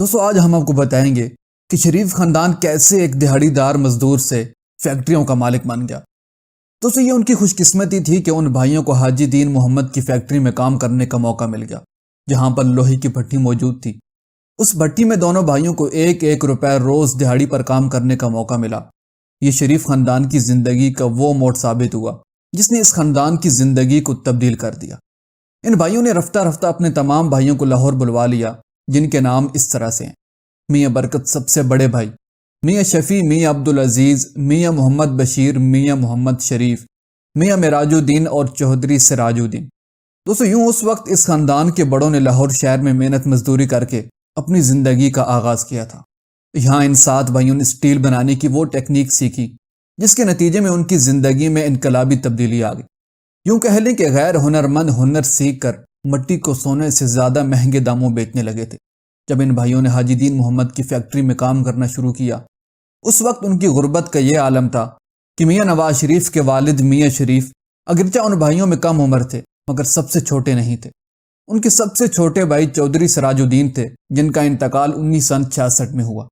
دوستوں آج ہم آپ کو بتائیں گے کہ شریف خاندان کیسے ایک دہاڑی دار مزدور سے فیکٹریوں کا مالک بن گیا۔ دوستوں یہ ان کی خوش قسمتی تھی کہ ان بھائیوں کو حاجی دین محمد کی فیکٹری میں کام کرنے کا موقع مل گیا، جہاں پر لوہے کی بھٹی موجود تھی۔ اس بھٹی میں دونوں بھائیوں کو 1-1 روپے روز دہاڑی پر کام کرنے کا موقع ملا۔ یہ شریف خاندان کی زندگی کا وہ موڑ ثابت ہوا جس نے اس خاندان کی زندگی کو تبدیل کر دیا۔ ان بھائیوں نے رفتہ رفتہ اپنے تمام بھائیوں کو لاہور بلوا لیا، جن کے نام اس طرح سے ہیں: میاں برکت سب سے بڑے بھائی، میاں شفیع، میاں عبدالعزیز، میاں محمد بشیر، میاں محمد شریف، میاں معراج الدین اور چودھری سراج الدین۔ دوستو یوں اس وقت اس خاندان کے بڑوں نے لاہور شہر میں محنت مزدوری کر کے اپنی زندگی کا آغاز کیا تھا۔ یہاں ان 7 بھائیوں نے اسٹیل بنانے کی وہ ٹیکنیک سیکھی جس کے نتیجے میں ان کی زندگی میں انقلابی تبدیلی آ گئی۔ یوں کہہ لیں کہ غیر ہنرمند ہنر سیکھ کر مٹی کو سونے سے زیادہ مہنگے داموں بیچنے لگے تھے۔ جب ان بھائیوں نے حاجی دین محمد کی فیکٹری میں کام کرنا شروع کیا، اس وقت ان کی غربت کا یہ عالم تھا کہ میاں نواز شریف کے والد میاں شریف اگرچہ ان بھائیوں میں کم عمر تھے مگر سب سے چھوٹے نہیں تھے۔ ان کے سب سے چھوٹے بھائی چودھری سراج الدین تھے، جن کا انتقال 1966 میں ہوا۔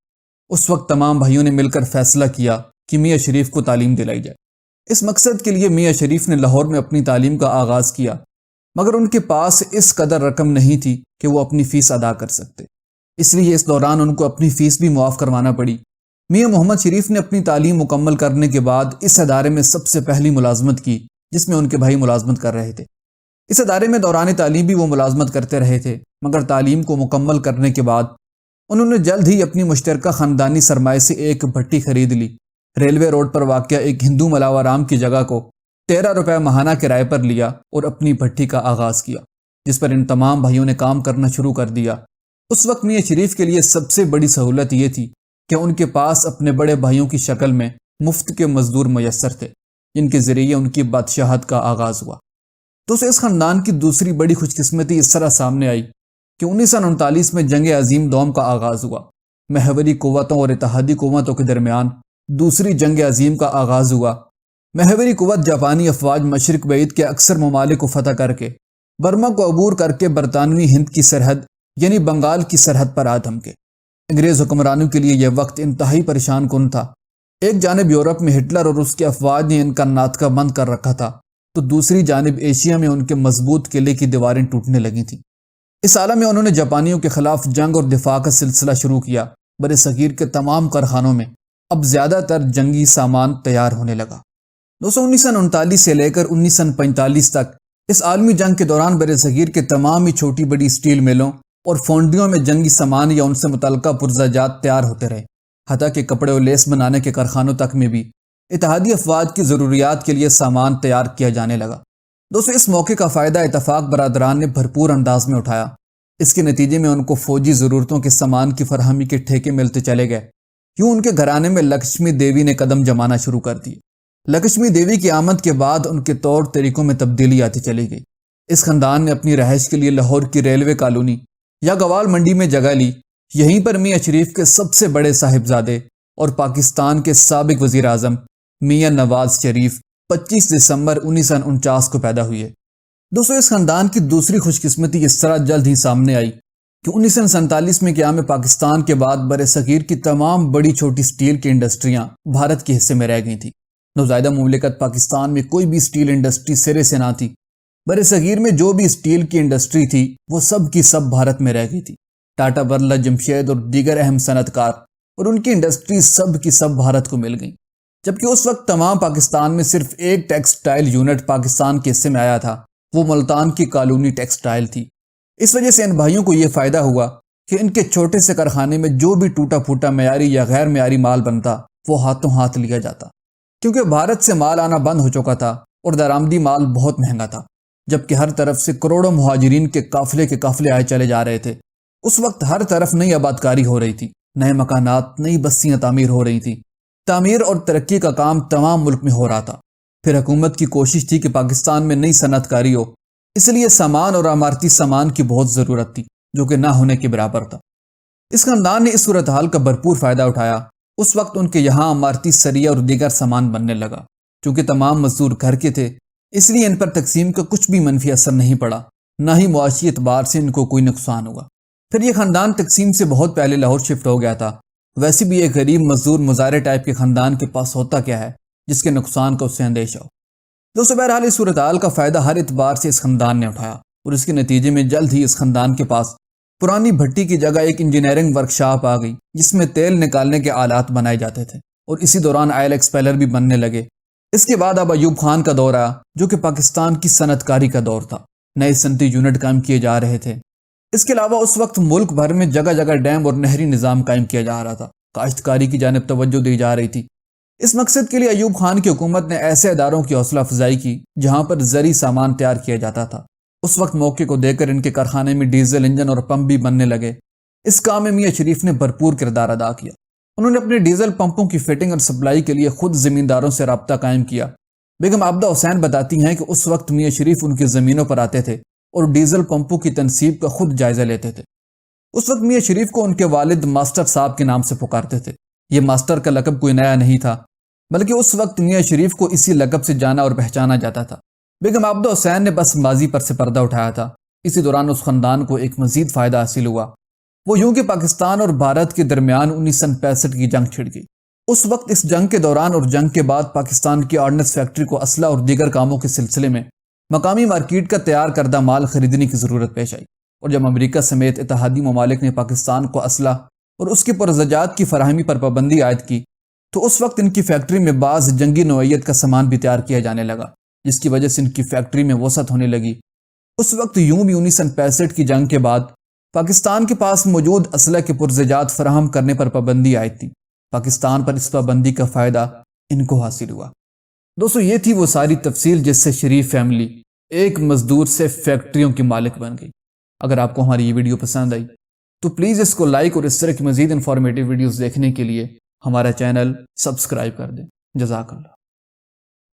اس وقت تمام بھائیوں نے مل کر فیصلہ کیا کہ میاں شریف کو تعلیم دلائی جائے۔ اس مقصد کے لیے میاں شریف نے لاہور میں اپنی تعلیم کا آغاز کیا، مگر ان کے پاس اس قدر رقم نہیں تھی کہ وہ اپنی فیس ادا کر سکتے، اس لیے اس دوران ان کو اپنی فیس بھی معاف کروانا پڑی۔ میاں محمد شریف نے اپنی تعلیم مکمل کرنے کے بعد اس ادارے میں سب سے پہلی ملازمت کی جس میں ان کے بھائی ملازمت کر رہے تھے۔ اس ادارے میں دوران تعلیم بھی وہ ملازمت کرتے رہے تھے، مگر تعلیم کو مکمل کرنے کے بعد انہوں نے جلد ہی اپنی مشترکہ خاندانی سرمایہ سے ایک بھٹی خرید لی۔ ریلوے روڈ پر واقع ایک ہندو ملاورام کی جگہ کو 13 روپے ماہانہ کرائے پر لیا اور اپنی بھٹی کا آغاز کیا، جس پر ان تمام بھائیوں نے کام کرنا شروع کر دیا۔ اس وقت میاں شریف کے لیے سب سے بڑی سہولت یہ تھی کہ ان کے پاس اپنے بڑے بھائیوں کی شکل میں مفت کے مزدور میسر تھے، جن کے ذریعے ان کی بادشاہت کا آغاز ہوا۔ تو اس خاندان کی دوسری بڑی خوش قسمتی اس طرح سامنے آئی کہ 1939 میں جنگ عظیم دوم کا آغاز ہوا۔ محوری قوتوں اور اتحادی قوتوں کے درمیان دوسری جنگ عظیم کا آغاز ہوا۔ محوری قوت جاپانی افواج مشرق بعید کے اکثر ممالک کو فتح کر کے برما کو عبور کر کے برطانوی ہند کی سرحد یعنی بنگال کی سرحد پر آ دھمکے۔ انگریز حکمرانوں کے لیے یہ وقت انتہائی پریشان کن تھا۔ ایک جانب یورپ میں ہٹلر اور اس کے افواج نے ان کا ناطقہ بند کر رکھا تھا، تو دوسری جانب ایشیا میں ان کے مضبوط قلعے کی دیواریں ٹوٹنے لگی تھیں۔ اس عالم میں انہوں نے جاپانیوں کے خلاف جنگ اور دفاع کا سلسلہ شروع کیا۔ بر صغیر کے تمام کارخانوں میں اب زیادہ تر جنگی سامان تیار ہونے لگا۔ 1939 سے لے کر 1945 تک اس عالمی جنگ کے دوران بر صغیر کے تمام ہی چھوٹی بڑی اسٹیل ملوں اور فونڈیوں میں جنگی سامان یا ان سے متعلقہ پرزہ جات تیار ہوتے رہے، حتیٰ کہ کپڑے اور لیس بنانے کے کارخانوں تک میں بھی اتحادی افواج کی ضروریات کے لیے سامان تیار کیا جانے لگا۔ دوستو اس موقع کا فائدہ اتفاق برادران نے بھرپور انداز میں اٹھایا۔ اس کے نتیجے میں ان کو فوجی ضرورتوں کے سامان کی فراہمی کے ٹھیکے ملتے چلے گئے۔ یوں ان کے گھرانے میں لکشمی دیوی نے قدم جمانا شروع کر دی۔ لکشمی دیوی کی آمد کے بعد ان کے طور طریقوں میں تبدیلی آتی چلی گئی۔ اس خاندان نے اپنی رہائش کے لیے لاہور کی ریلوے کالونی یا گوال منڈی میں جگہ لی۔ یہیں پر میاں شریف کے سب سے بڑے صاحبزادے اور پاکستان کے سابق وزیر اعظم میاں نواز شریف 25 دسمبر 1949 کو پیدا ہوئے۔ دوستو اس خاندان کی دوسری خوش قسمتی اس طرح جلد ہی سامنے آئی کہ 1947 میں قیام پاکستان کے بعد بر صغیر کی تمام بڑی چھوٹی اسٹیل کی انڈسٹریاں بھارت کے حصے میں رہ گئی تھیں۔ نوزائیدہ مملکت پاکستان میں کوئی بھی اسٹیل انڈسٹری سرے سے نہ تھی۔ بر صغیر میں جو بھی اسٹیل کی انڈسٹری تھی وہ سب کی سب بھارت میں رہ گئی تھی۔ ٹاٹا، برلا، جمشید اور دیگر اہم صنعت کار اور ان کی انڈسٹری سب کی سب بھارت کو مل گئیں، جبکہ اس وقت تمام پاکستان میں صرف ایک ٹیکسٹائل یونٹ پاکستان کے حصے میں آیا تھا، وہ ملتان کی کالونی ٹیکسٹائل تھی۔ اس وجہ سے ان بھائیوں کو یہ فائدہ ہوا کہ ان کے چھوٹے سے کارخانے میں جو بھی ٹوٹا پھوٹا معیاری یا غیر معیاری مال بنتا وہ ہاتھوں ہاتھ لیا جاتا، کیونکہ بھارت سے مال آنا بند ہو چکا تھا اور درآمدی مال بہت مہنگا تھا، جبکہ ہر طرف سے کروڑوں مہاجرین کے قافلے آئے چلے جا رہے تھے۔ اس وقت ہر طرف نئی آبادکاری ہو رہی تھی، نئے مکانات، نئی بستیاں تعمیر ہو رہی تھیں۔ تعمیر اور ترقی کا کام تمام ملک میں ہو رہا تھا۔ پھر حکومت کی کوشش تھی کہ پاکستان میں نئی صنعت کاری ہو، اس لیے سامان اور عمارتی سامان کی بہت ضرورت تھی، جو کہ نہ ہونے کے برابر تھا۔ اس خاندان نے اس صورتحال کا بھرپور فائدہ اٹھایا۔ اس وقت ان کے یہاں عمارتی سریہ اور دیگر سامان بننے لگا۔ چونکہ تمام مزدور گھر کے تھے، اس لیے ان پر تقسیم کا کچھ بھی منفی اثر نہیں پڑا، نہ ہی معاشی اعتبار سے ان کو کوئی نقصان ہوا۔ پھر یہ خاندان تقسیم سے بہت پہلے لاہور شفٹ ہو گیا تھا۔ ویسے بھی ایک غریب مزدور مزارع ٹائپ کے خاندان کے پاس ہوتا کیا ہے جس کے نقصان کا اس سے اندیشہ ہو۔ دوستو بہرحال اس صورتحال کا فائدہ ہر اعتبار سے اس خاندان نے اٹھایا اور اس کے نتیجے میں جلد ہی اس خاندان کے پاس پرانی بھٹی کی جگہ ایک انجینئرنگ ورکشاپ آ گئی جس میں تیل نکالنے کے آلات بنائے جاتے تھے، اور اسی دوران آئل ایکسپیلر بھی بننے لگے۔ اس کے بعد اب ایوب خان کا دور آیا جو کہ پاکستان کی صنعت کاری کا دور تھا۔ نئے صنعتی یونٹ قائم کیے جا رہے تھے۔ اس کے علاوہ اس وقت ملک بھر میں جگہ جگہ ڈیم اور نہری نظام قائم کیا جا رہا تھا۔ کاشتکاری کی جانب توجہ دی جا رہی تھی۔ اس مقصد کے لیے ایوب خان کی حکومت نے ایسے اداروں کی حوصلہ افزائی کی جہاں پر زرعی سامان تیار کیا جاتا تھا۔ اس وقت موقع کو دیکھ کر ان کے کارخانے میں ڈیزل انجن اور پمپ بھی بننے لگے۔ اس کام میں میاں شریف نے بھرپور کردار ادا کیا۔ انہوں نے اپنے ڈیزل پمپوں کی فٹنگ اور سپلائی کے لیے خود زمینداروں سے رابطہ قائم کیا۔ بیگم عابدہ حسین بتاتی ہیں کہ اس وقت میاں شریف ان کی زمینوں پر آتے تھے اور ڈیزل پمپوں کی تنصیب کا خود جائزہ لیتے تھے۔ اس وقت میاں شریف کو ان کے والد ماسٹر صاحب کے نام سے پکارتے تھے۔ یہ ماسٹر کا لقب کوئی نیا نہیں تھا، بلکہ اس وقت میاں شریف کو اسی لقب سے جانا اور پہچانا جاتا تھا۔ بیگم عابدہ حسین نے بس ماضی پر سے پردہ اٹھایا تھا۔ اسی دوران اس خاندان کو ایک مزید فائدہ حاصل ہوا، وہ یوں کہ پاکستان اور بھارت کے درمیان 1965 کی جنگ چھڑ گئی۔ اس وقت اس جنگ کے دوران اور جنگ کے بعد پاکستان کی آرڈننس فیکٹری کو اسلحہ اور دیگر کاموں کے سلسلے میں مقامی مارکیٹ کا تیار کردہ مال خریدنے کی ضرورت پیش آئی، اور جب امریکہ سمیت اتحادی ممالک نے پاکستان کو اسلحہ اور اس کے پرزجات کی فراہمی پر پابندی عائد کی تو اس وقت ان کی فیکٹری میں بعض جنگی نوعیت کا سامان بھی تیار کیا جانے لگا، جس کی وجہ سے ان کی فیکٹری میں وسعت ہونے لگی۔ اس وقت یوں بھی 1965 کی جنگ کے بعد پاکستان کے پاس موجود اسلحے کے پرزجات فراہم کرنے پر پابندی عائد تھی۔ پاکستان پر اس پابندی کا فائدہ ان کو حاصل ہوا۔ دوستو یہ تھی وہ ساری تفصیل جس سے شریف فیملی ایک مزدور سے فیکٹریوں کی مالک بن گئی۔ اگر آپ کو ہماری یہ ویڈیو پسند آئی تو پلیز اس کو لائک اور اس طرح کی مزید انفارمیٹیو ویڈیوز دیکھنے کے لیے ہمارا چینل سبسکرائب کر دیں۔ جزاک اللہ۔